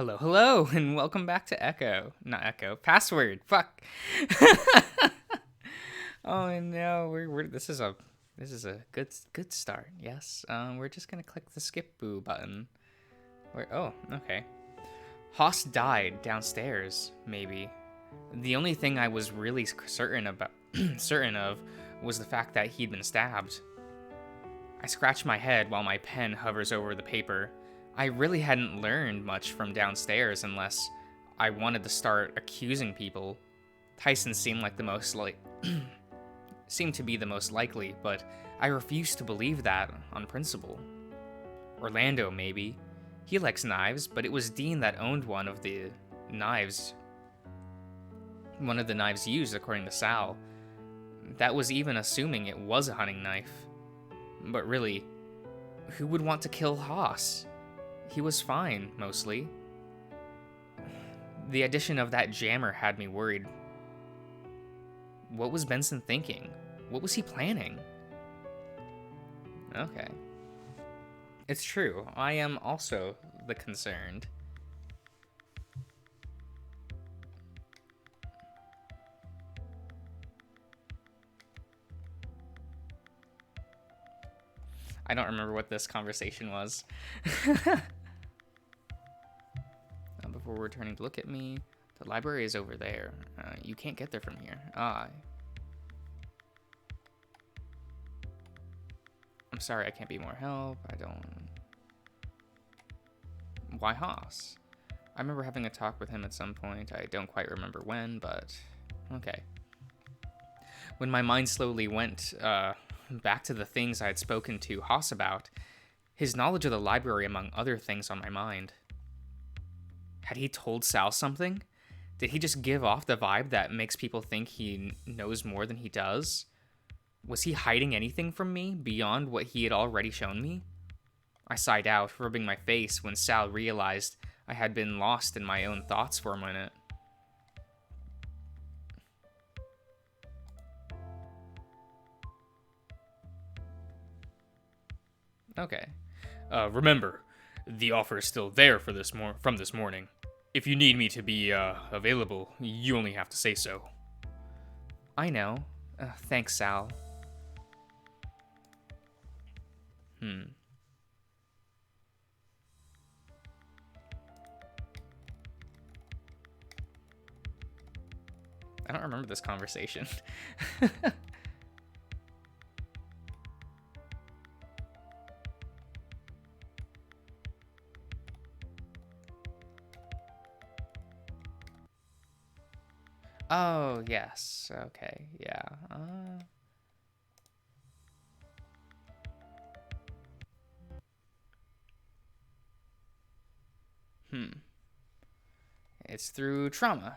Hello, hello, and welcome back to Echo. Not Echo. Password. Fuck. Oh no, this is a good start. Yes. We're just gonna click the skip boo button. Oh, okay. Haas died downstairs. Maybe. The only thing I was really certain of, was the fact that he'd been stabbed. I scratch my head while my pen hovers over the paper. I really hadn't learned much from downstairs unless I wanted to start accusing people. Tyson seemed to be the most likely, but I refused to believe that on principle. Orlando, maybe. He likes knives, but it was Dean that owned knives. One of the knives used, according to Sal. That was even assuming it was a hunting knife. But really, who would want to kill Haas? He was fine, mostly. The addition of that jammer had me worried. What was Benson thinking? What was he planning? Okay. It's true, I am also the concerned. I don't remember what this conversation was. Before returning to look at me, the library is over there. You can't get there from here. I'm sorry, I can't be more help. Why Haas? I remember having a talk with him at some point. I don't quite remember when, but okay. When my mind slowly went back to the things I had spoken to Haas about, his knowledge of the library among other things on my mind. Had he told Sal something? Did he just give off the vibe that makes people think he knows more than he does? Was he hiding anything from me beyond what he had already shown me? I sighed out, rubbing my face when Sal realized I had been lost in my own thoughts for a minute. Okay. Remember, the offer is still there for from this morning. If you need me to be available, you only have to say so. I know. Thanks, Sal. I don't remember this conversation. Oh, yes. Okay, yeah. It's through trauma.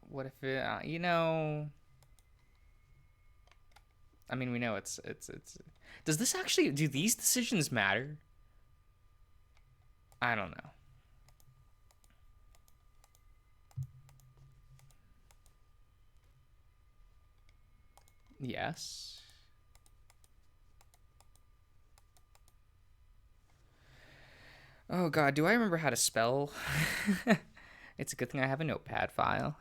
What if it, I mean, we know it's. Does this actually, do these decisions matter? I don't know. Yes. Oh god, do I remember how to spell? It's a good thing I have a notepad file.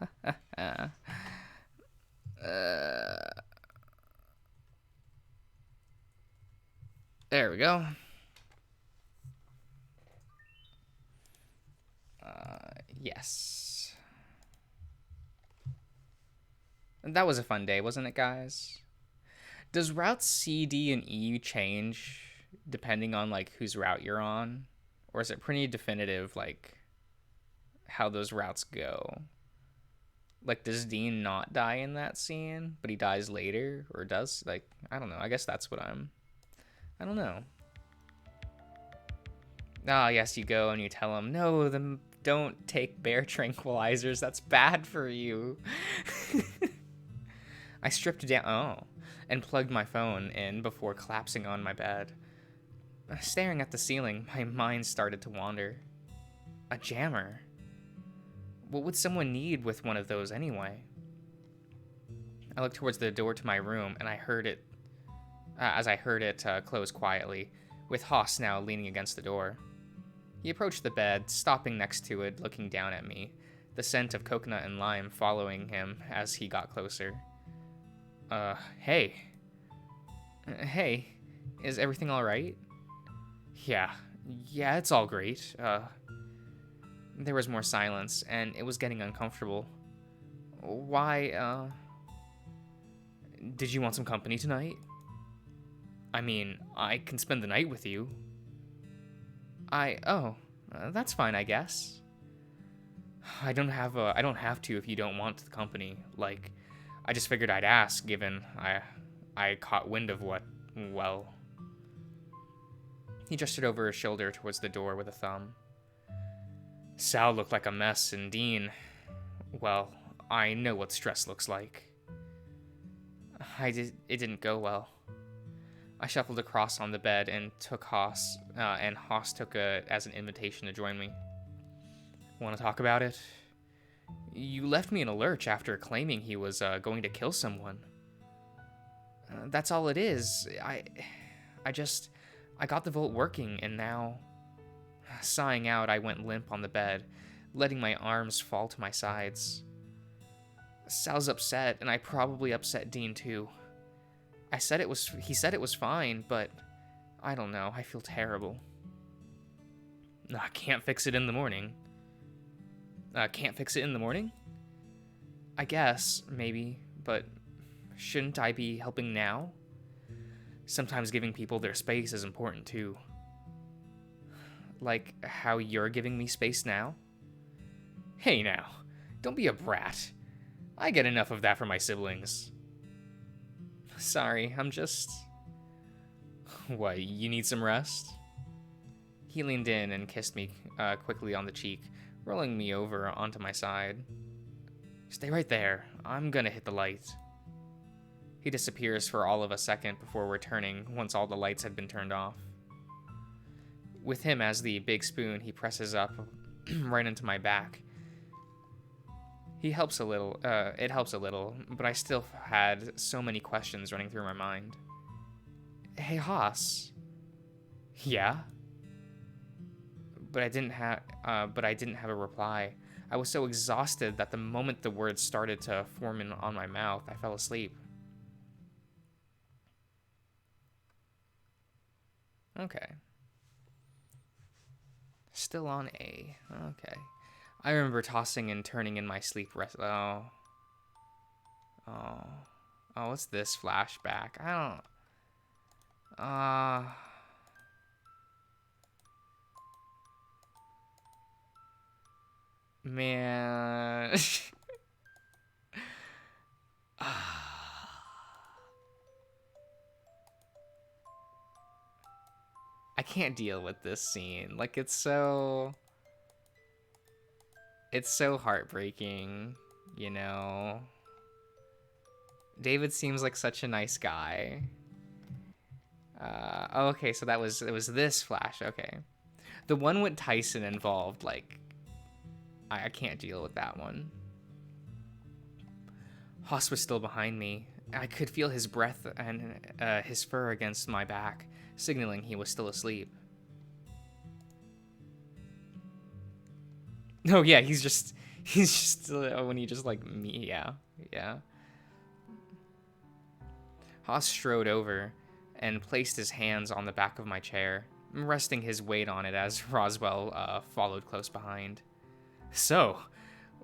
There we go. Yes. That was a fun day, wasn't it, guys? Does routes C, D, and E change depending on like whose route you're on? Or is it pretty definitive like how those routes go? Like, does Dean not die in that scene, but he dies later? Or does, like, I don't know. I guess that's what I don't know. Ah, yes, you go and you tell him, no, don't take bear tranquilizers. That's bad for you. I stripped down, and plugged my phone in before collapsing on my bed. Staring at the ceiling, my mind started to wander. A jammer. What would someone need with one of those anyway? I looked towards the door to my room, and I heard it as I heard it close quietly, with Haas now leaning against the door. He approached the bed, stopping next to it, looking down at me, the scent of coconut and lime following him as he got closer. Hey. Hey, is everything alright? Yeah, it's all great. There was more silence, and it was getting uncomfortable. Why, did you want some company tonight? I mean, I can spend the night with you. That's fine, I guess. I don't have to if you don't want the company. Like, I just figured I'd ask, given I caught wind of what, well... He gestured over his shoulder towards the door with a thumb. Sal looked like a mess, and Dean... Well, I know what stress looks like. It didn't go well. I shuffled across on the bed and took Haas, and Haas took it as an invitation to join me. Want to talk about it? You left me in a lurch after claiming he was going to kill someone. That's all it is. I got the vault working, and now... Sighing out, I went limp on the bed, letting my arms fall to my sides. Sal's upset, and I probably upset Dean too. He said it was fine, but I don't know, I feel terrible. I can't fix it in the morning. Can't fix it in the morning? I guess, maybe, but shouldn't I be helping now? Sometimes giving people their space is important too. Like how you're giving me space now? Hey now, don't be a brat. I get enough of that from my siblings. Sorry, I'm just... What, you need some rest? He leaned in and kissed me quickly on the cheek, rolling me over onto my side. Stay right there, I'm gonna hit the light. He disappears for all of a second before returning once all the lights had been turned off. With him as the big spoon, he presses up right into my back. It helps a little, but I still had so many questions running through my mind. Hey, Haas. Yeah? But I didn't have a reply. I was so exhausted that the moment the words started to form on my mouth, I fell asleep. Okay. Still on A. Okay. I remember tossing and turning in my sleep Oh, what's this flashback? I don't... Man... I can't deal with this scene. Like, it's so heartbreaking, you know? David seems like such a nice guy. Okay, so it was this flash, okay. The one with Tyson involved, like, I can't deal with that one. Haas was still behind me. I could feel his breath and his fur against my back, signaling he was still asleep. Oh yeah, he's just when he just like me, yeah. Haas strode over and placed his hands on the back of my chair, resting his weight on it as Roswell followed close behind. So,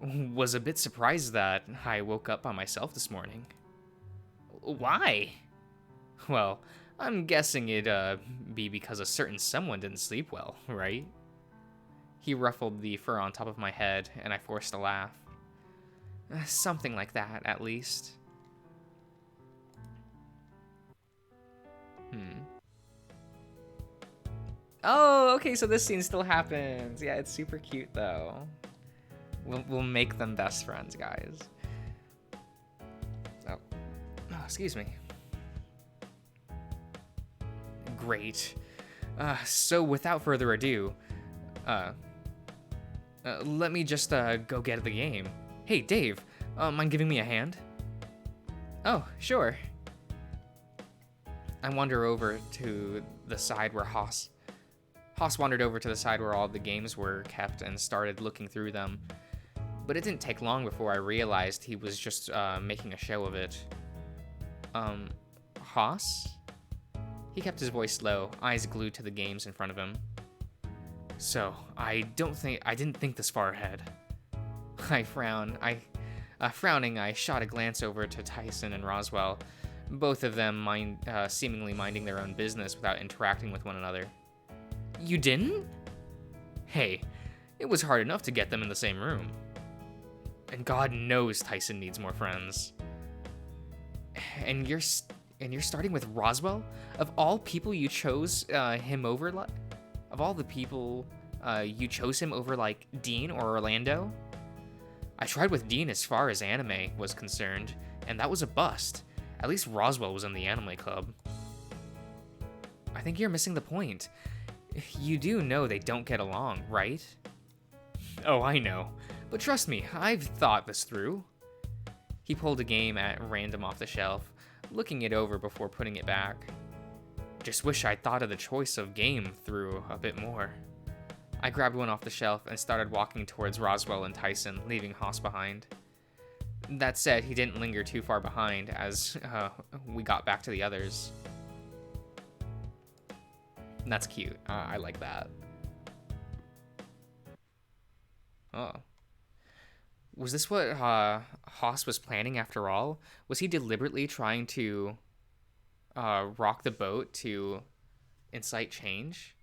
was a bit surprised that I woke up by myself this morning. Why? Well, I'm guessing it'd be because a certain someone didn't sleep well, right? He ruffled the fur on top of my head, and I forced a laugh. Something like that, at least. Oh, okay, so this scene still happens. Yeah, it's super cute, though. We'll make them best friends, guys. Oh, excuse me. Great. So without further ado, let me just go get the game. Hey, Dave, mind giving me a hand? Oh, sure. I wander over to the side where Haas wandered over to the side where all the games were kept and started looking through them. But it didn't take long before I realized he was just making a show of it. Haas? He kept his voice low, eyes glued to the games in front of him. So, I didn't think this far ahead. I frown. Frowning, I shot a glance over to Tyson and Roswell, both of them seemingly minding their own business without interacting with one another. You didn't? Hey, it was hard enough to get them in the same room. And God knows Tyson needs more friends. And you're starting with Roswell? Of all people you chose him over, of all the people you chose him over, like Dean or Orlando? I tried with Dean as far as anime was concerned, and that was a bust. At least Roswell was in the anime club. I think you're missing the point. You do know they don't get along, right? Oh, I know. But trust me, I've thought this through. He pulled a game at random off the shelf, looking it over before putting it back. Just wish I'd thought of the choice of game through a bit more. I grabbed one off the shelf and started walking towards Roswell and Tyson, leaving Haas behind. That said, he didn't linger too far behind as we got back to the others. That's cute. I like that. Oh. Was this what Haas was planning after all? Was he deliberately trying to rock the boat to incite change?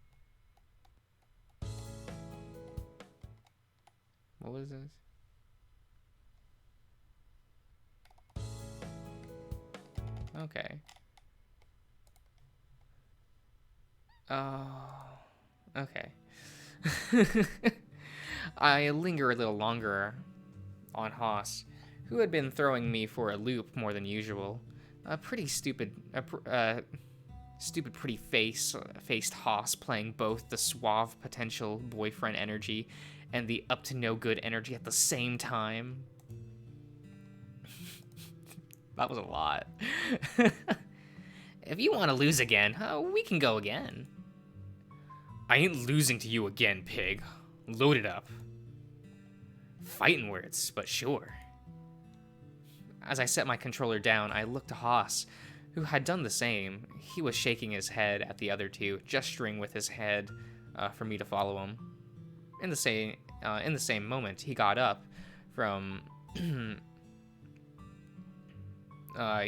What was this? Okay. Oh, okay. I linger a little longer on Haas, who had been throwing me for a loop more than usual. A pretty stupid, pretty faced Haas playing both the suave potential boyfriend energy and the up to no good energy at the same time. That was a lot. If you want to lose again, we can go again. I ain't losing to you again, pig. Load it up. Fighting words, but sure. As I set my controller down, I looked to Haas, who had done the same. He was shaking his head at the other two, gesturing with his head for me to follow him. In the same moment, he got up from...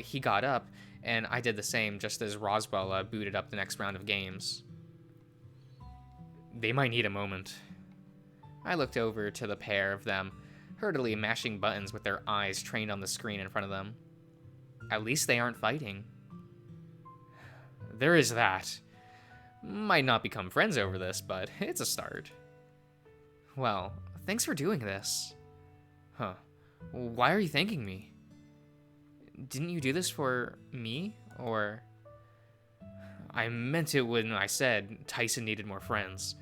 he got up, and I did the same just as Roswell booted up the next round of games. They might need a moment. I looked over to the pair of them, hurriedly mashing buttons with their eyes trained on the screen in front of them. At least they aren't fighting. There is that. Might not become friends over this, but it's a start. Well, thanks for doing this. Huh. Why are you thanking me? Didn't you do this for me, or... I meant it when I said Tyson needed more friends.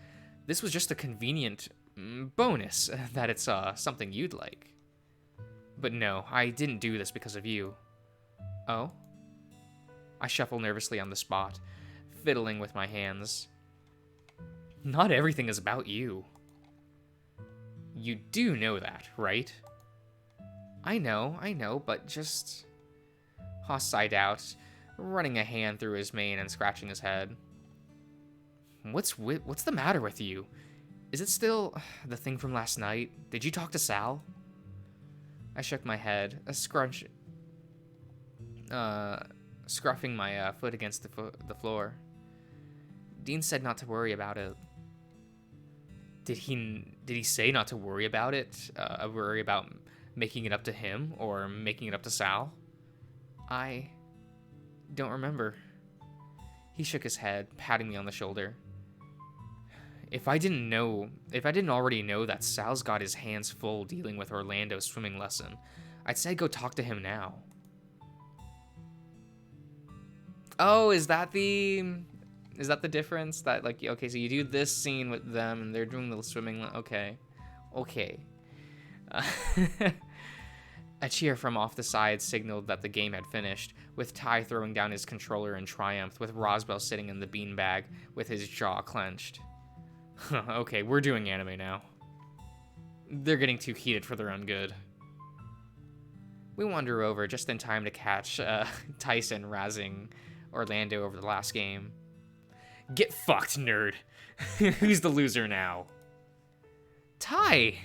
This was just a convenient bonus that it's something you'd like. But no, I didn't do this because of you. Oh? I shuffle nervously on the spot, fiddling with my hands. Not everything is about you. You do know that, right? I know, but just... Haas sighed out, running a hand through his mane and scratching his head. What's the matter with you? Is it still the thing from last night? Did you talk to Sal? I shook my head, scruffing my foot against the floor. Dean said not to worry about it. Did he say not to worry about it? Worry about making it up to him or making it up to Sal? I don't remember. He shook his head, patting me on the shoulder. If I didn't already know that Sal's got his hands full dealing with Orlando's swimming lesson, I'd say go talk to him now. Oh, is that the difference? That, like, okay, so you do this scene with them and they're doing the swimming, okay. A cheer from off the side signaled that the game had finished, with Ty throwing down his controller in triumph, with Roswell sitting in the beanbag with his jaw clenched. Okay, we're doing anime now. They're getting too heated for their own good. We wander over just in time to catch Tyson razzing Orlando over the last game. Get fucked, nerd. Who's the loser now? Ty!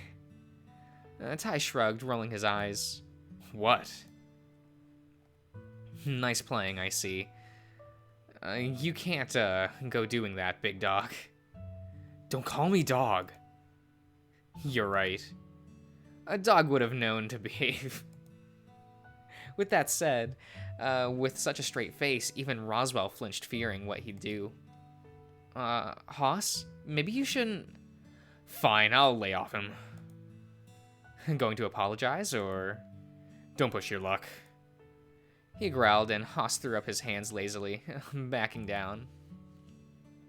Ty shrugged, rolling his eyes. What? Nice playing, I see. You can't, go doing that, big dog. Don't call me dog. You're right. A dog would have known to behave. With that said, with such a straight face, even Roswell flinched, fearing what he'd do. Haas? Maybe you shouldn't... Fine, I'll lay off him. Going to apologize, or... Don't push your luck. He growled, and Haas threw up his hands lazily, backing down.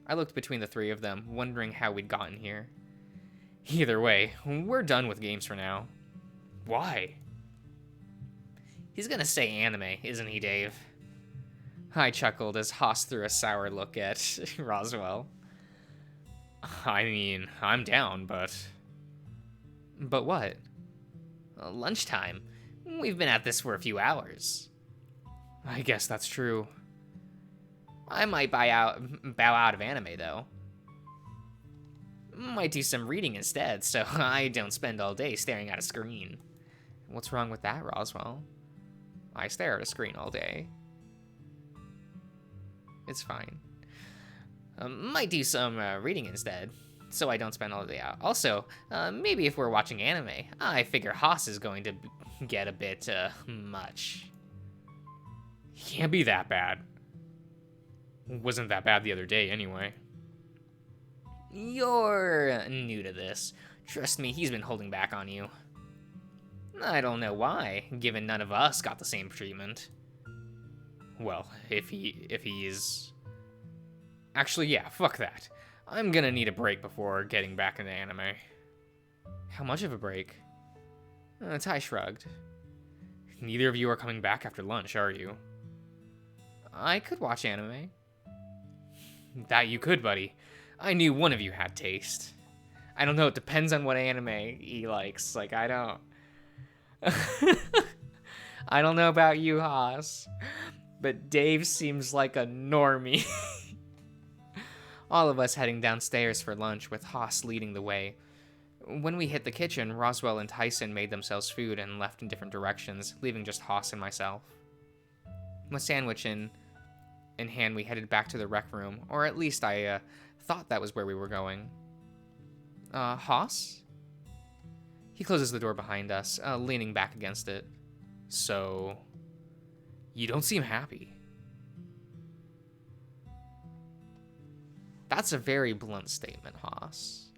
I looked between the three of them, wondering how we'd gotten here. Either way, we're done with games for now. Why? He's gonna say anime, isn't he, Dave? I chuckled as Haas threw a sour look at Roswell. I mean, I'm down, but... But what? Lunchtime. We've been at this for a few hours. I guess that's true. I might bow out of anime, though. Might do some reading instead, so I don't spend all day staring at a screen. What's wrong with that, Roswell? I stare at a screen all day. It's fine. Might do some reading instead, so I don't spend all day out. Also, maybe if we're watching anime, I figure Haas is going to get a bit, much. Can't be that bad. Wasn't that bad the other day, anyway. You're new to this. Trust me, he's been holding back on you. I don't know why, given none of us got the same treatment. Well, if he's... Actually, yeah, fuck that. I'm gonna need a break before getting back into anime. How much of a break? Ty shrugged. Neither of you are coming back after lunch, are you? I could watch anime. That you could, buddy. I knew one of you had taste. I don't know, it depends on what anime he likes. Like, I don't... I don't know about you, Haas, but Dave seems like a normie. All of us heading downstairs for lunch, with Haas leading the way. When we hit the kitchen, Roswell and Tyson made themselves food and left in different directions, leaving just Haas and myself. With sandwich in hand, we headed back to the rec room, or at least I thought that was where we were going. Haas? He closes the door behind us, leaning back against it. So, you don't seem happy. That's a very blunt statement, Haas.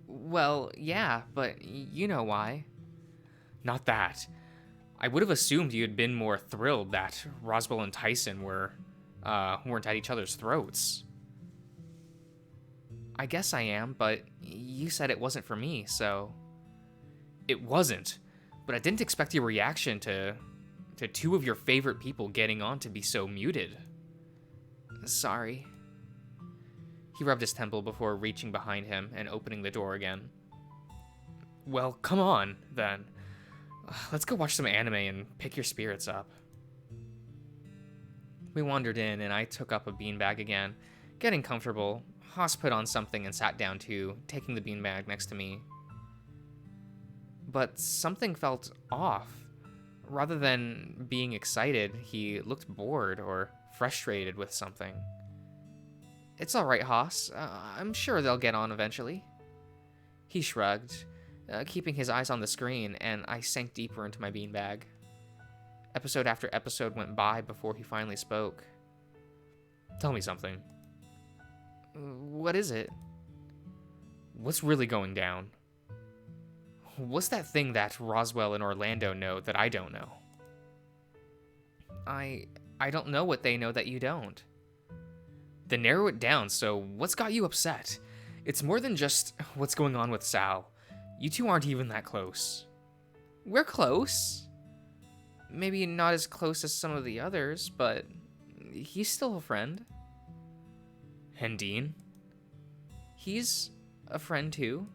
Well, yeah, but you know why. Not that. I would have assumed you'd been more thrilled that Roswell and Tyson weren't at each other's throats. I guess I am, but you said it wasn't for me, so... It wasn't, but I didn't expect your reaction to two of your favorite people getting on to be so muted. Sorry. He rubbed his temple before reaching behind him and opening the door again. Well, come on, then. Let's go watch some anime and pick your spirits up. We wandered in, and I took up a beanbag again. Getting comfortable, Haas put on something and sat down too, taking the beanbag next to me. But something felt off. Rather than being excited, he looked bored or frustrated with something. It's all right, Haas. I'm sure they'll get on eventually. He shrugged, keeping his eyes on the screen, and I sank deeper into my beanbag. Episode after episode went by before he finally spoke. Tell me something. What is it? What's really going down? What's that thing that Roswell and Orlando know that I don't know? I don't know what they know that you don't. Then narrow it down, so what's got you upset? It's more than just what's going on with Sal. You two aren't even that close. We're close. Maybe not as close as some of the others, but he's still a friend. And Dean? He's a friend too.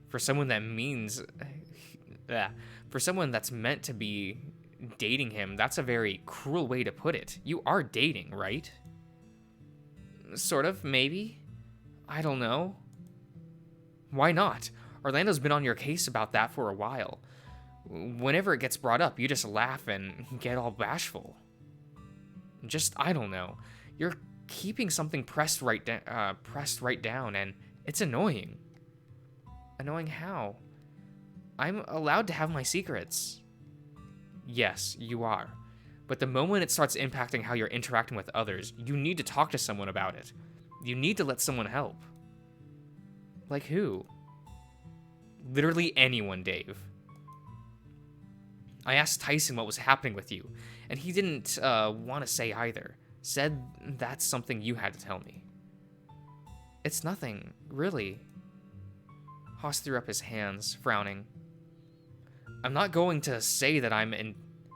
For someone that means... for someone that's meant to be dating him, that's a very cruel way to put it. You are dating, right? Sort of, maybe. I don't know. Why not? Orlando's been on your case about that for a while. Whenever it gets brought up, you just laugh and get all bashful. Just, I don't know. You're keeping something pressed right down, and it's annoying. Annoying how? I'm allowed to have my secrets. Yes, you are. But the moment it starts impacting how you're interacting with others, you need to talk to someone about it. You need to let someone help. Like who? Literally anyone, Dave. I asked Tyson what was happening with you, and he didn't want to say either. Said that's something you had to tell me. It's nothing, really. Haas threw up his hands, frowning. I'm not going to say that I'm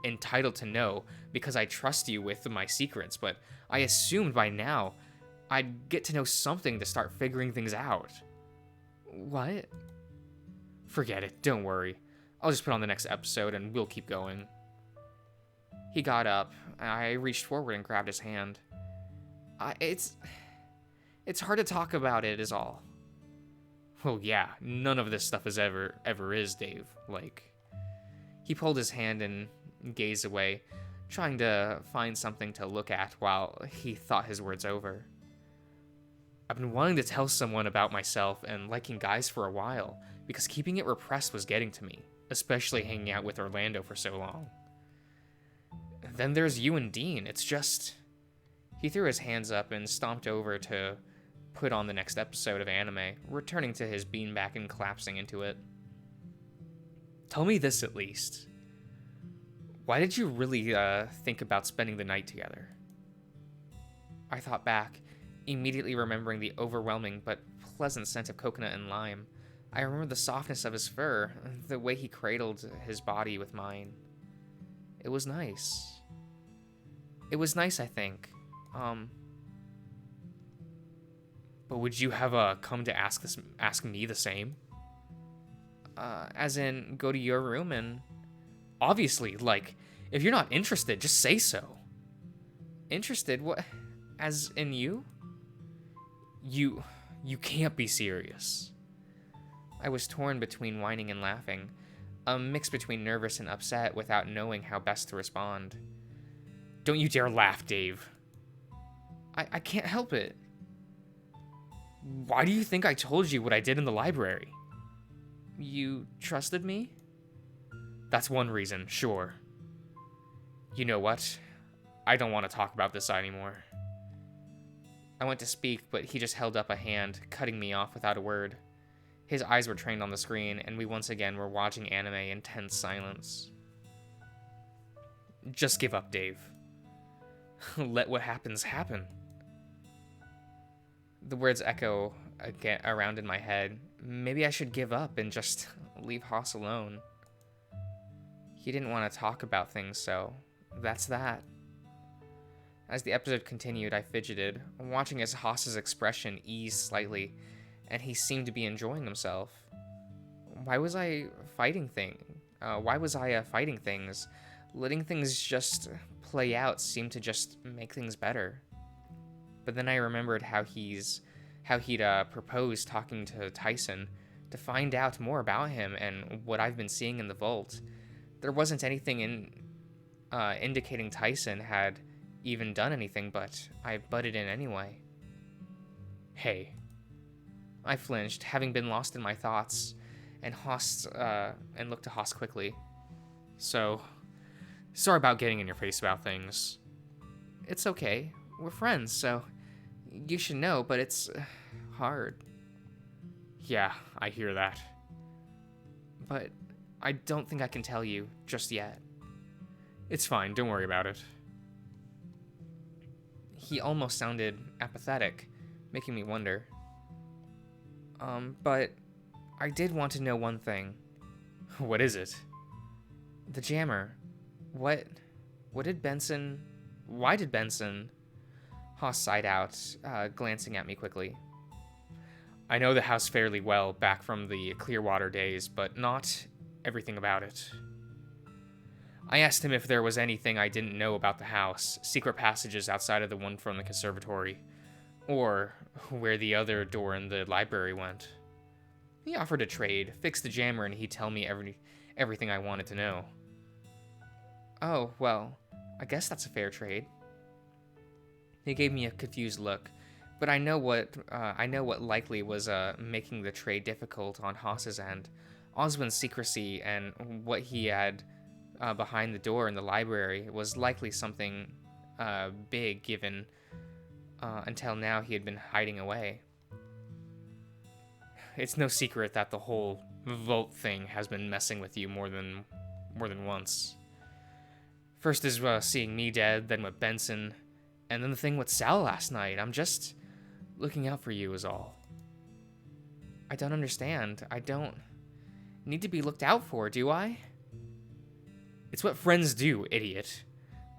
entitled to know because I trust you with my secrets, but I assumed by now I'd get to know something to start figuring things out. What? Forget it, don't worry. I'll just put on the next episode and we'll keep going. He got up. I reached forward and grabbed his hand. It's hard to talk about it is all. Well, yeah, none of this stuff ever is, Dave. Like, he pulled his hand and gazed away, trying to find something to look at while he thought his words over. I've been wanting to tell someone about myself and liking guys for a while, because keeping it repressed was getting to me, especially hanging out with Orlando for so long. Then there's you and Dean. It's just... He threw his hands up and stomped over to put on the next episode of anime, returning to his beanbag and collapsing into it. Tell me this at least. Why did you really think about spending the night together? I thought back, immediately remembering the overwhelming but pleasant scent of coconut and lime. I remember the softness of his fur, the way he cradled his body with mine. It was nice. It was nice, I think. But would you have come to ask me the same? As in, go to your room and... Obviously, like, if you're not interested, just say so. Interested? What? As in you? You can't be serious. I was torn between whining and laughing, a mix between nervous and upset without knowing how best to respond. Don't you dare laugh, Dave. I can't help it. Why do you think I told you what I did in the library? You trusted me? That's one reason, sure. You know what? I don't want to talk about this anymore. I went to speak, but he just held up a hand, cutting me off without a word. His eyes were trained on the screen, and we once again were watching anime in tense silence. Just give up, Dave. Let what happens happen. The words echo again around in my head. Maybe I should give up and just leave Haas alone. He didn't want to talk about things, so that's that. As the episode continued, I fidgeted, watching as Haas's expression eased slightly, and he seemed to be enjoying himself. Why was I fighting things? Letting things just play out seemed to just make things better. But then I remembered how he'd proposed talking to Tyson to find out more about him and what I've been seeing in the vault. There wasn't anything indicating Tyson had even done anything, but I butted in anyway. Hey. I flinched, having been lost in my thoughts, and looked to Haas quickly. So, sorry about getting in your face about things. It's okay. We're friends, so you should know, but it's hard. Yeah, I hear that. But I don't think I can tell you just yet. It's fine, don't worry about it. He almost sounded apathetic, making me wonder. But I did want to know one thing. What is it? The jammer. What did Benson... Why did Benson... Haas sighed out, glancing at me quickly. I know the house fairly well back from the Clearwater days, but not everything about it. I asked him if there was anything I didn't know about the house, secret passages outside of the one from the conservatory, or where the other door in the library went. He offered a trade, fix the jammer, and he'd tell me everything I wanted to know. Oh, well, I guess that's a fair trade. He gave me a confused look, but I know what likely was making the trade difficult on Haas's end. Oswin's secrecy and what he had behind the door in the library was likely something big, given until now he had been hiding away. It's no secret that the whole vault thing has been messing with you more than once. First is seeing me dead, then with Benson, and then the thing with Sal last night. I'm just looking out for you is all. I don't understand. I don't need to be looked out for, do I? It's what friends do, idiot.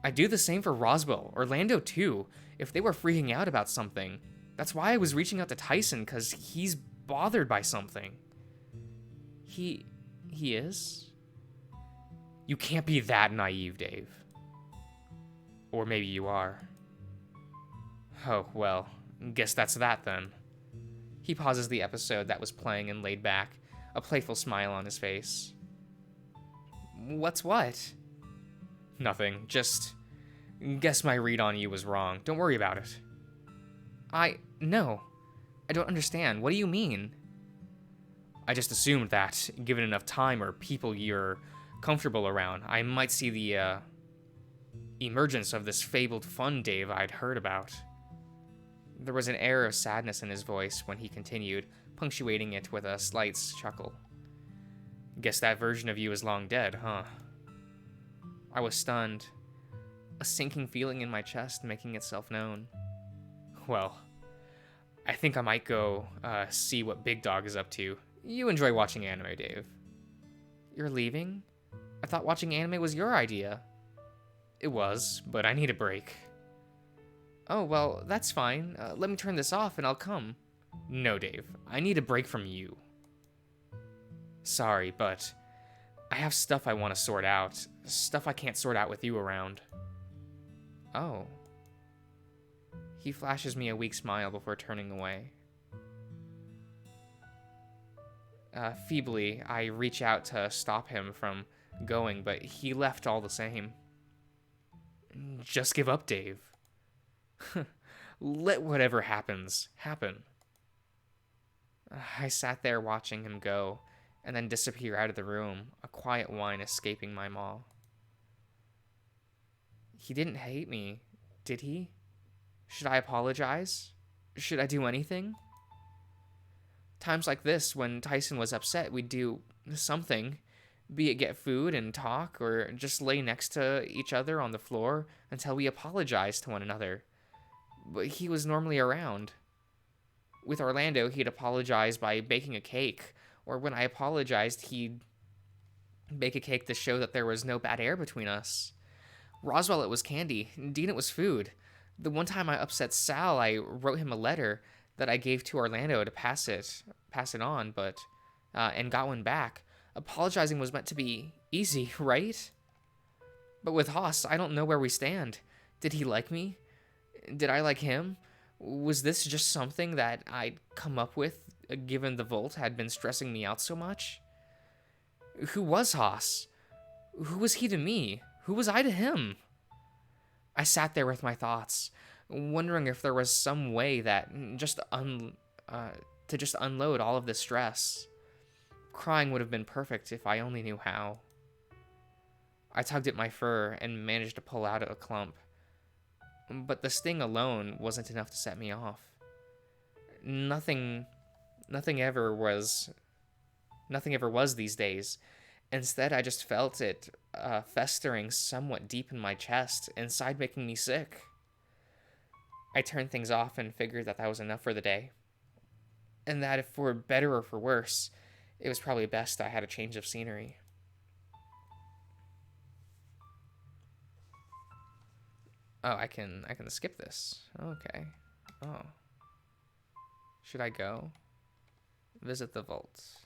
I do the same for Roswell, Orlando too, if they were freaking out about something. That's why I was reaching out to Tyson, because he's bothered by something. He is? You can't be that naive, Dave. Or maybe you are. Oh, well, guess that's that then. He pauses the episode that was playing and laid back, a playful smile on his face. What's what? Nothing, just guess my read on you was wrong. Don't worry about it. No. I don't understand. What do you mean? I just assumed that, given enough time or people you're comfortable around, I might see the, emergence of this fabled fun Dave I'd heard about. There was an air of sadness in his voice when he continued, punctuating it with a slight chuckle. Guess that version of you is long dead, huh? I was stunned, a sinking feeling in my chest making itself known. Well, I think I might go see what Big Dog is up to. You enjoy watching anime, Dave. You're leaving? I thought watching anime was your idea. It was, but I need a break. Oh, well, that's fine. Let me turn this off and I'll come. No, Dave. I need a break from you. Sorry, but I have stuff I want to sort out. Stuff I can't sort out with you around. Oh. He flashes me a weak smile before turning away. Feebly, I reach out to stop him from going, but he left all the same. Just give up, Dave. Let whatever happens, happen. I sat there watching him go, and then disappear out of the room, a quiet whine escaping my maw. He didn't hate me, did he? Should I apologize? Should I do anything? Times like this, when Tyson was upset, we'd do something. Be it get food and talk, or just lay next to each other on the floor until we apologized to one another. But he was normally around. With Orlando, he'd apologize by baking a cake, or when I apologized, he'd bake a cake to show that there was no bad air between us. Roswell, it was candy. Dean, it was food. The one time I upset Sal, I wrote him a letter that I gave to Orlando to pass it on, but and got one back. Apologizing was meant to be easy, right? But with Haas, I don't know where we stand. Did he like me? Did I like him? Was this just something that I'd come up with, given the Vault had been stressing me out so much? Who was Haas? Who was he to me? Who was I to him? I sat there with my thoughts, wondering if there was some way that to just unload all of this stress. Crying would have been perfect if I only knew how. I tugged at my fur and managed to pull out a clump. But the sting alone wasn't enough to set me off. Nothing ever was these days. Instead, I just felt it festering somewhat deep in my chest, inside making me sick. I turned things off and figured that was enough for the day. And that if for better or for worse, It was probably best I had a change of scenery. Oh, I can skip this. Okay. Oh. Should I go? Visit the vaults.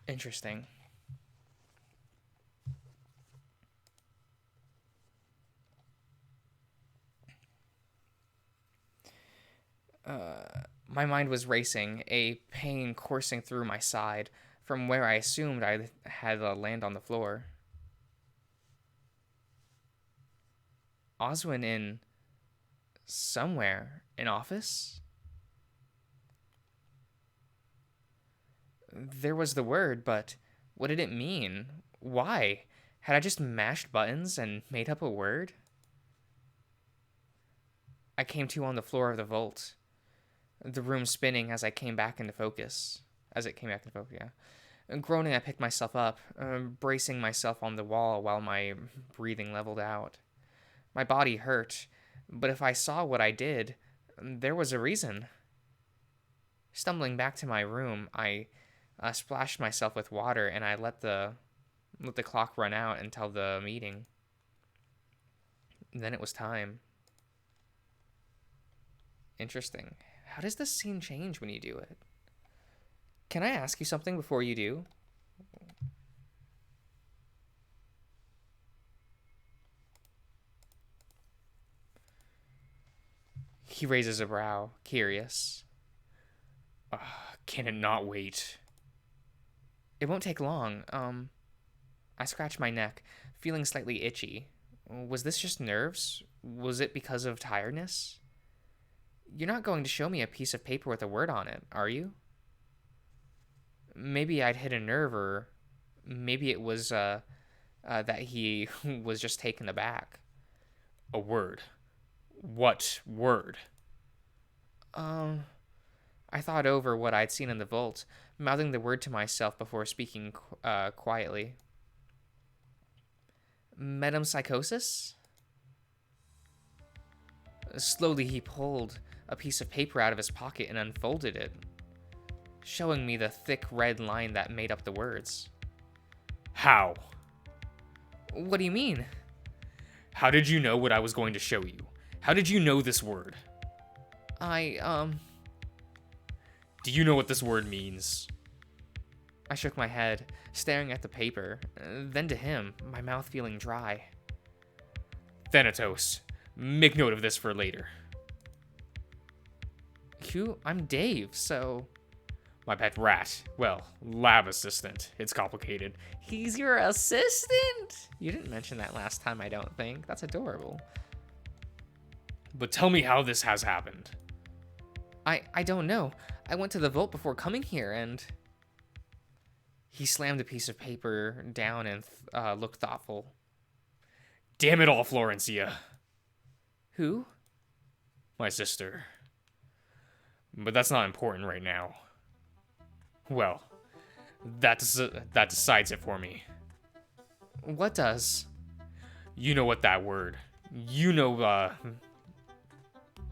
Interesting. My mind was racing, a pain coursing through my side from where I assumed I had land on the floor. Oswin in somewhere in office? There was the word, but what did it mean? Why? Had I just mashed buttons and made up a word? I came to on the floor of the vault, the room spinning as I came back into focus. As it came back into focus, yeah. Groaning, I picked myself up, bracing myself on the wall while my breathing leveled out. My body hurt, but if I saw what I did, there was a reason. Stumbling back to my room, I splashed myself with water and I let the clock run out until the meeting. And then it was time. Interesting. How does this scene change when you do it? Can I ask you something before you do? He raises a brow, curious. Can it not wait? It won't take long. I scratched my neck, feeling slightly itchy. Was this just nerves? Was it because of tiredness? You're not going to show me a piece of paper with a word on it, are you? Maybe I'd hit a nerve, or maybe it was that he was just taken aback. A word? What word? I thought over what I'd seen in the vault, mouthing the word to myself before speaking quietly. Metempsychosis? Slowly he pulled a piece of paper out of his pocket and unfolded it, showing me the thick red line that made up the words. How? What do you mean? How did you know what I was going to show you? How did you know this word? Do you know what this word means? I shook my head, staring at the paper, then to him, my mouth feeling dry. Thanatos, make note of this for later. I'm Dave, so... My pet rat. Well, lab assistant. It's complicated. He's your assistant? You didn't mention that last time, I don't think. That's adorable. But tell me how this has happened. I don't know. I went to the vault before coming here, and... He slammed a piece of paper down and looked thoughtful. Damn it all, Florencia. Who? My sister. But that's not important right now. Well, that decides it for me. What does? You know what that word. You know,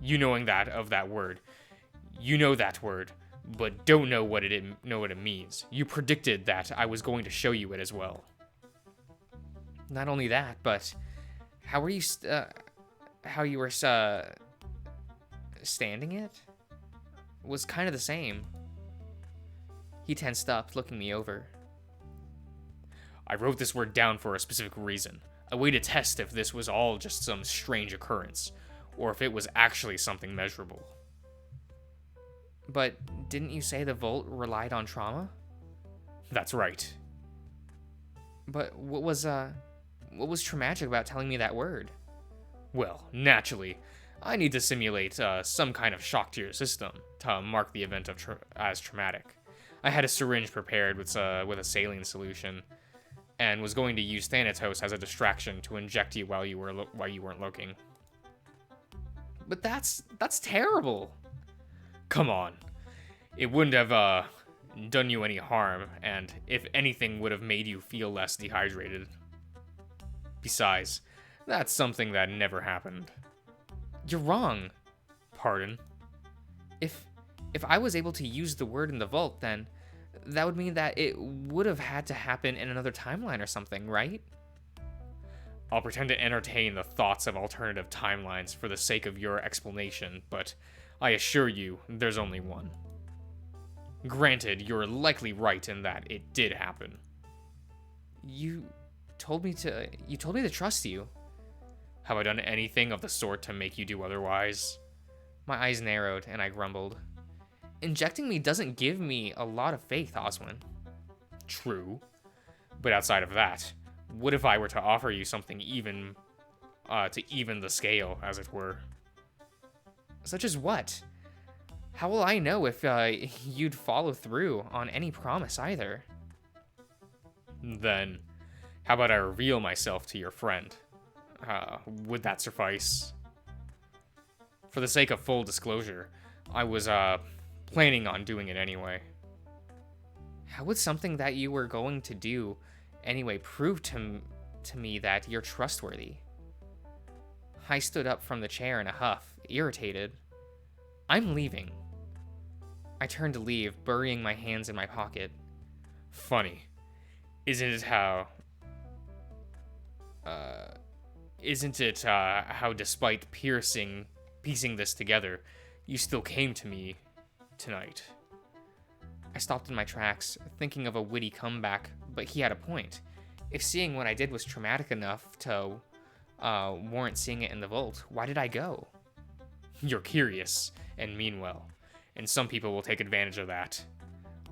you knowing that of that word. You know that word, but don't know what it means. You predicted that I was going to show you it as well. Not only that, but how were you? How you were standing it was kind of the same. He tensed up, looking me over. I wrote this word down for a specific reason. A way to test if this was all just some strange occurrence, or if it was actually something measurable. But didn't you say the vault relied on trauma? That's right. But what was traumatic about telling me that word? Well, naturally, I need to simulate some kind of shock to your system to mark the event as traumatic. I had a syringe prepared with a saline solution. and was going to use Thanatos as a distraction to inject you while you weren't looking. But that's terrible. Come on. It wouldn't have done you any harm, and if anything would have made you feel less dehydrated. Besides, that's something that never happened. You're wrong. Pardon? If I was able to use the word in the vault, then that would mean that it would have had to happen in another timeline or something, right? I'll pretend to entertain the thoughts of alternative timelines for the sake of your explanation, but I assure you, there's only one. Granted, you're likely right in that it did happen. You told me to trust you. Have I done anything of the sort to make you do otherwise? My eyes narrowed, and I grumbled. Injecting me doesn't give me a lot of faith, Oswin. True. But outside of that, what if I were to offer you something to even the scale, as it were? Such as what? How will I know if you'd follow through on any promise either? Then, how about I reveal myself to your friend? Would that suffice? For the sake of full disclosure, I was planning on doing it anyway. How would something that you were going to do anyway prove to me that you're trustworthy? I stood up from the chair in a huff, irritated. I'm leaving. I turned to leave, burying my hands in my pocket. Funny. Isn't it how despite piecing this together, you still came to me tonight? I stopped in my tracks, thinking of a witty comeback, but he had a point. If seeing what I did was traumatic enough to warrant seeing it in the vault, why did I go? You're curious, and mean well, and some people will take advantage of that.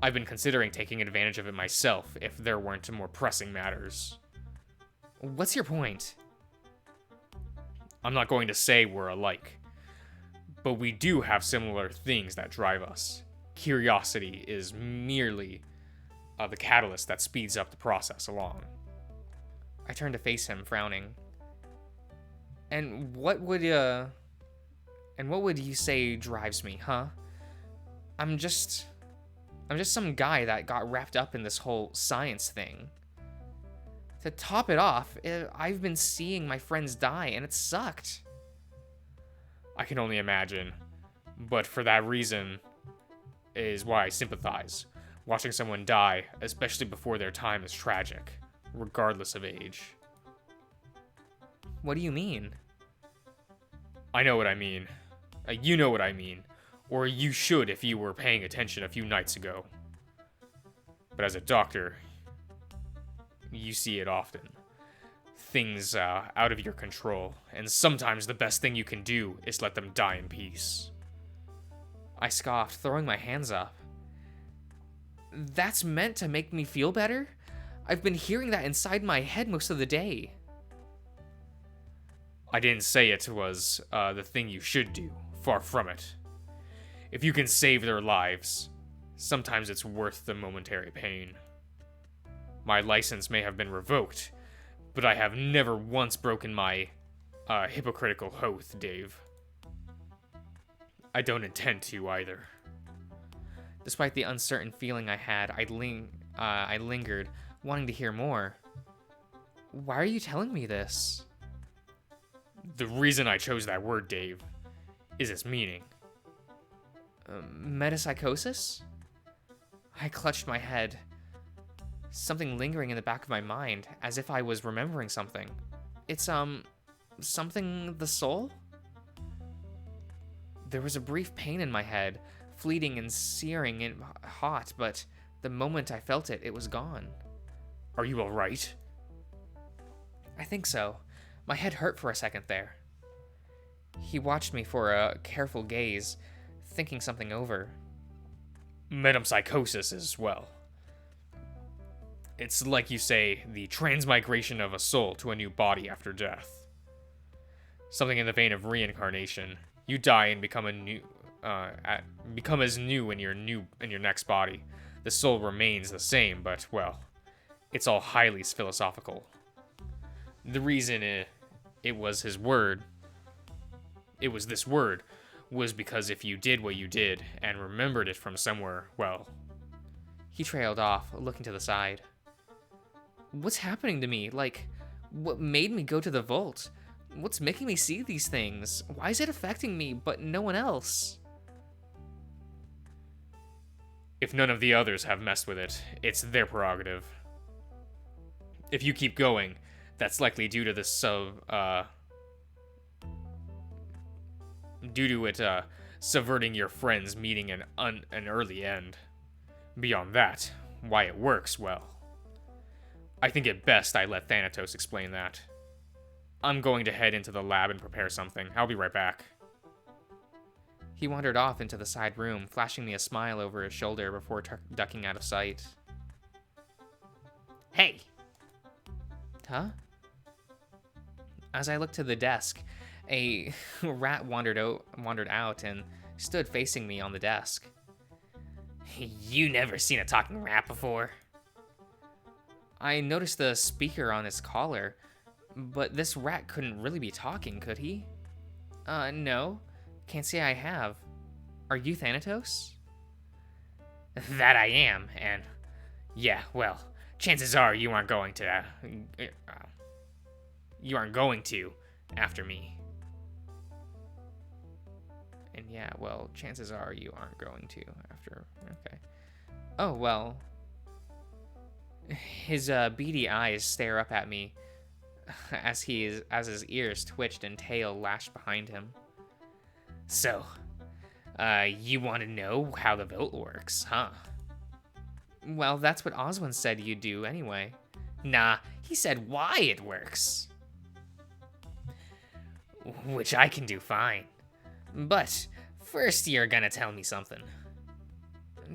I've been considering taking advantage of it myself if there weren't more pressing matters. What's your point? I'm not going to say we're alike, but we do have similar things that drive us. Curiosity is merely the catalyst that speeds up the process along. I turned to face him, frowning. And what would you say drives me, huh? I'm just some guy that got wrapped up in this whole science thing. To top it off, I've been seeing my friends die, and it sucked. I can only imagine, but for that reason is why I sympathize. Watching someone die, especially before their time, is tragic, regardless of age. What do you mean? I know what I mean. You know what I mean. Or you should if you were paying attention a few nights ago. But as a doctor, you see it often. Things out of your control, and sometimes the best thing you can do is let them die in peace. I scoffed, throwing my hands up. That's meant to make me feel better? I've been hearing that inside my head most of the day. I didn't say it was the thing you should do. Far from it. If you can save their lives, sometimes it's worth the momentary pain. My license may have been revoked, but I have never once broken my hypocritical oath, Dave. I don't intend to either. Despite the uncertain feeling I had, I lingered, wanting to hear more. Why are you telling me this? The reason I chose that word, Dave, is its meaning. Metempsychosis? I clutched my head. Something lingering in the back of my mind, as if I was remembering something. It's, something the soul? There was a brief pain in my head, fleeting and searing and hot, but the moment I felt it, it was gone. Are you alright? I think so. My head hurt for a second there. He watched me for a careful gaze, thinking something over. Metempsychosis as well. It's like you say, the transmigration of a soul to a new body after death. Something in the vein of reincarnation. You die and become as new in your next body. The soul remains the same, but, well, It's all highly philosophical. The reason it was his word, it was this word, was because if you did what you did and remembered it from somewhere, well... He trailed off, looking to the side. What's happening to me? Like, what made me go to the vault? What's making me see these things? Why is it affecting me, but no one else? If none of the others have messed with it, it's their prerogative. If you keep going, that's likely due to the subverting your friends meeting an early end. Beyond that, why it works, well, I think it best I let Thanatos explain that. I'm going to head into the lab and prepare something. I'll be right back. He wandered off into the side room, flashing me a smile over his shoulder before ducking out of sight. Hey! Huh? As I looked to the desk, a rat wandered out and stood facing me on the desk. You never seen a talking rat before? I noticed the speaker on his collar, but this rat couldn't really be talking, could he? No. Can't say I have. Are you Thanatos? That I am, and... yeah, well, chances are you aren't going to... after me. And yeah, well, chances are you aren't going to after... okay. Oh, well... His beady eyes stare up at me as his ears twitched and tail lashed behind him. So, you want to know how the vote works, huh? Well, that's what Oswin said you'd do anyway. Nah, he said why it works. Which I can do fine. But first you're gonna tell me something.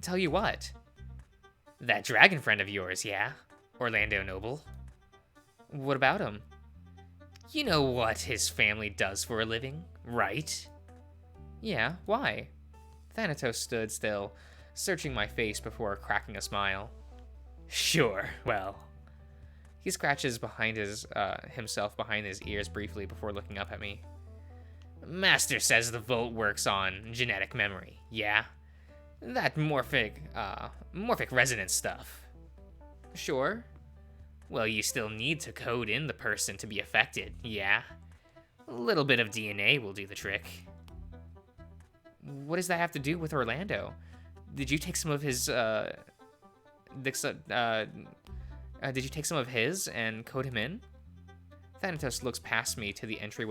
Tell you what? That dragon friend of yours, yeah? Orlando Noble. What about him? You know what his family does for a living, right? Yeah, why? Thanatos stood still, searching my face before cracking a smile. Sure, well... He scratches himself behind his ears briefly before looking up at me. Master says the vote works on genetic memory, yeah? That morphic resonance stuff. Sure. Well, you still need to code in the person to be affected, yeah? A little bit of DNA will do the trick. What does that have to do with Orlando? Did you take some of his, did you take some of his and code him in? Thanatos looks past me to the entry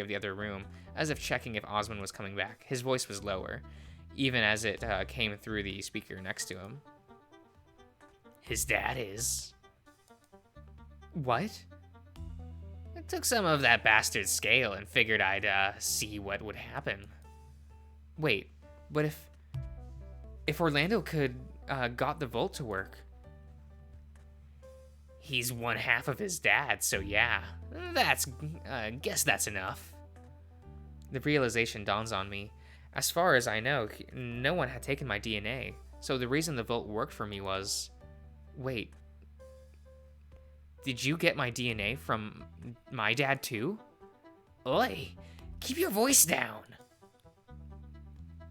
of the other room, as if checking if Osmond was coming back. His voice was lower, even as it came through the speaker next to him. His dad is. What? I took some of that bastard's scale and figured I'd see what would happen. Wait, but if Orlando could got the Volt to work. He's one half of his dad, so yeah, guess that's enough. The realization dawns on me. As far as I know, no one had taken my DNA, so the reason the Volt worked for me was... Wait. Did you get my DNA from my dad too? Oi, keep your voice down.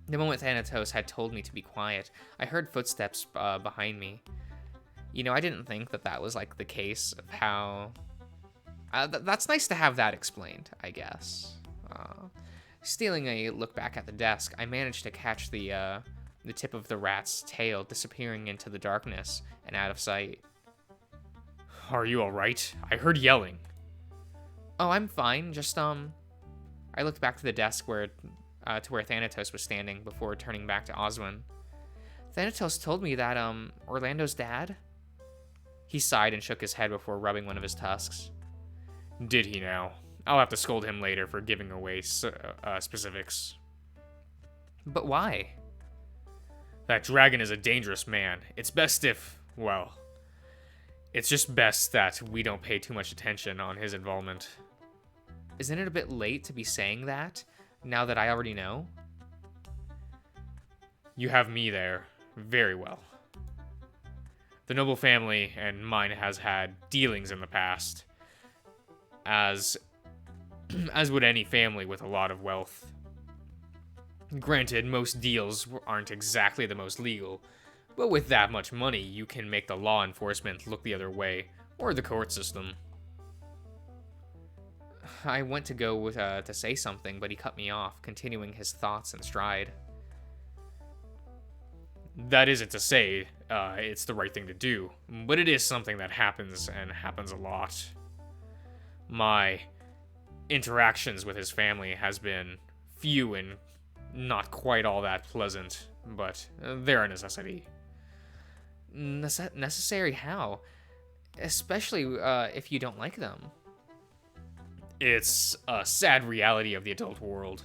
The moment Thanatos had told me to be quiet, I heard footsteps behind me. You know, I didn't think that was, like, the case of how... that's nice to have that explained, I guess. Stealing a look back at the desk, I managed to catch the tip of the rat's tail disappearing into the darkness and out of sight. Are you alright? I heard yelling. Oh, I'm fine, just, I looked back to the desk to where Thanatos was standing before turning back to Oswin. Thanatos told me that, Orlando's dad... He sighed and shook his head before rubbing one of his tusks. Did he now? I'll have to scold him later for giving away specifics. But why? That dragon is a dangerous man. It's best if, well... It's just best that we don't pay too much attention on his involvement. Isn't it a bit late to be saying that, now that I already know? You have me there. Very well. The noble family and mine has had dealings in the past, as as would any family with a lot of wealth. Granted, most deals aren't exactly the most legal, but with that much money, you can make the law enforcement look the other way, or the court system. I went to go to say something, but he cut me off, continuing his thoughts in stride. That isn't to say it's the right thing to do, but it is something that happens and happens a lot. My interactions with his family has been few and not quite all that pleasant, but they're a necessity. Necessary how? Especially if you don't like them. It's a sad reality of the adult world.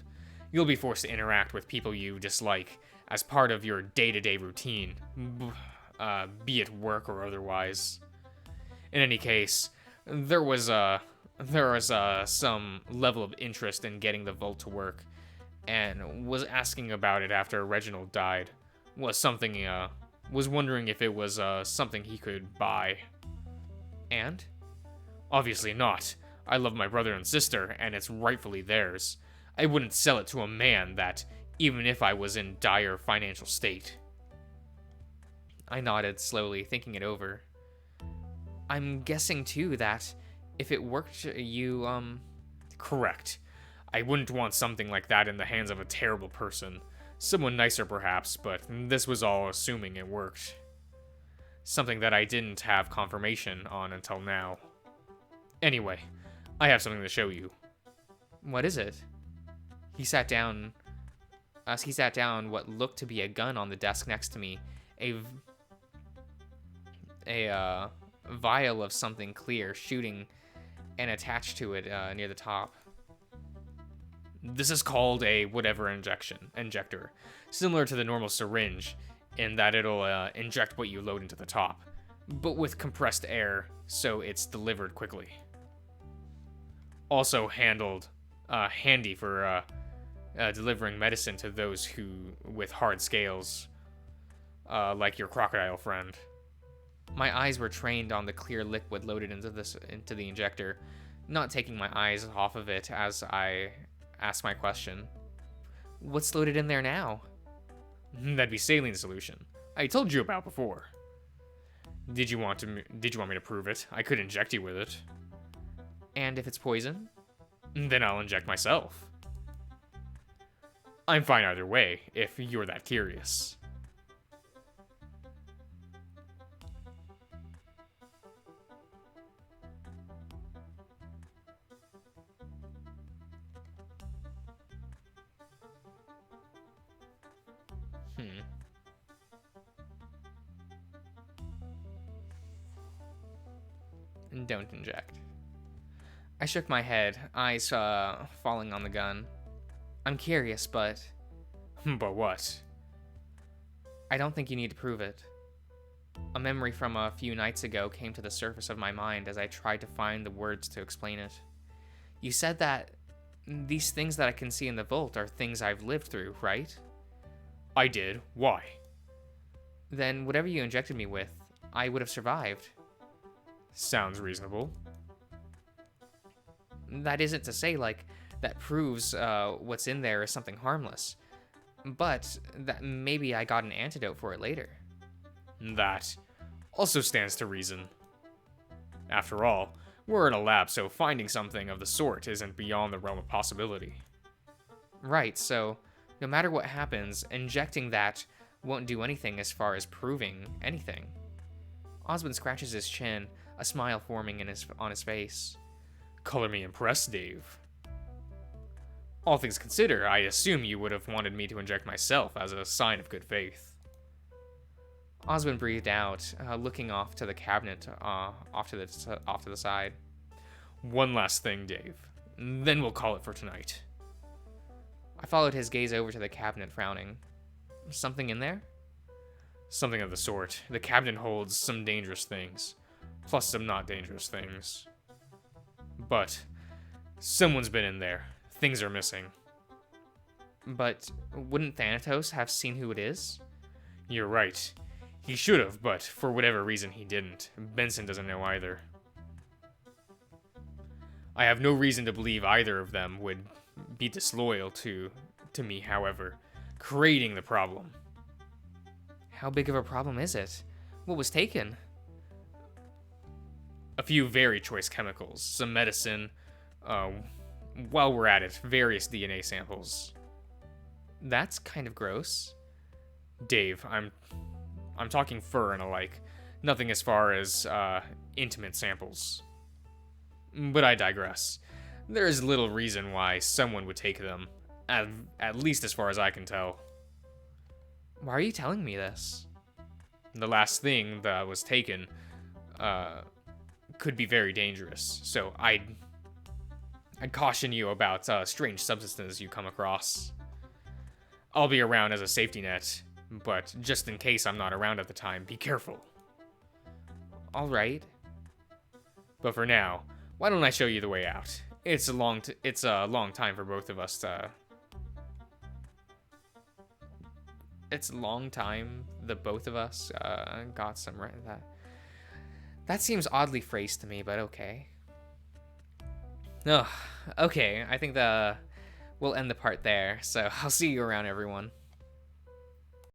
You'll be forced to interact with people you dislike as part of your day-to-day routine, be it work or otherwise. In any case, there was some level of interest in getting the vault to work, and was asking about it after Reginald died. Was wondering if it was something he could buy. And? Obviously not. I love my brother and sister, and it's rightfully theirs. I wouldn't sell it to a man that, even if I was in dire financial state. I nodded slowly, thinking it over. I'm guessing, too, that if it worked, you, Correct. I wouldn't want something like that in the hands of a terrible person. Someone nicer, perhaps, but this was all assuming it worked. Something that I didn't have confirmation on until now. Anyway, I have something to show you. What is it? He sat down what looked to be a gun on the desk next to me. A vial of something clear shooting and attached to it near the top. This is called a whatever injector, similar to the normal syringe in that it'll inject what you load into the top, but with compressed air so it's delivered quickly. Also handy for delivering medicine to those who with hard scales, like your crocodile friend. My eyes were trained on the clear liquid loaded into the injector, not taking my eyes off of it as I asked my question. What's loaded in there now? That'd be saline solution. I told you about before. Did you want me to prove it? I could inject you with it. And if it's poison? Then I'll inject myself. I'm fine either way, if you're that curious. Don't inject. I shook my head, eyes falling on the gun. I'm curious, but... But what? I don't think you need to prove it. A memory from a few nights ago came to the surface of my mind as I tried to find the words to explain it. You said that these things that I can see in the vault are things I've lived through, right? I did. Why? Then whatever you injected me with, I would have survived. Sounds reasonable. That isn't to say, like, that proves what's in there is something harmless. But that maybe I got an antidote for it later. That also stands to reason. After all, we're in a lab, so finding something of the sort isn't beyond the realm of possibility. Right, so no matter what happens, injecting that won't do anything as far as proving anything. Osmond scratches his chin, a smile forming on his face. Color me impressed, Dave. All things considered, I assume you would have wanted me to inject myself as a sign of good faith. Osmond breathed out, looking off to the cabinet, off to the side. One last thing, Dave. Then we'll call it for tonight. I followed his gaze over to the cabinet, frowning. Something in there? Something of the sort. The cabinet holds some dangerous things, plus some not dangerous things. But someone's been in there. Things are missing. But wouldn't Thanatos have seen who it is? You're right. He should have, but for whatever reason he didn't. Benson doesn't know either. I have no reason to believe either of them would be disloyal to me, however, creating the problem. How big of a problem is it? What was taken? A few very choice chemicals, some medicine, while we're at it, various DNA samples. That's kind of gross. Dave, I'm talking fur and alike. Nothing as far as intimate samples. But I digress. There is little reason why someone would take them, at least as far as I can tell. Why are you telling me this? The last thing that was taken could be very dangerous, so I'd caution you about strange substances you come across. I'll be around as a safety net, but just in case I'm not around at the time, be careful. All right. But for now, why don't I show you the way out? It's a long time for both of us to. It's a long time the both of us got some right. That seems oddly phrased to me, but okay. Okay. I think we'll end the part there. So I'll see you around, everyone.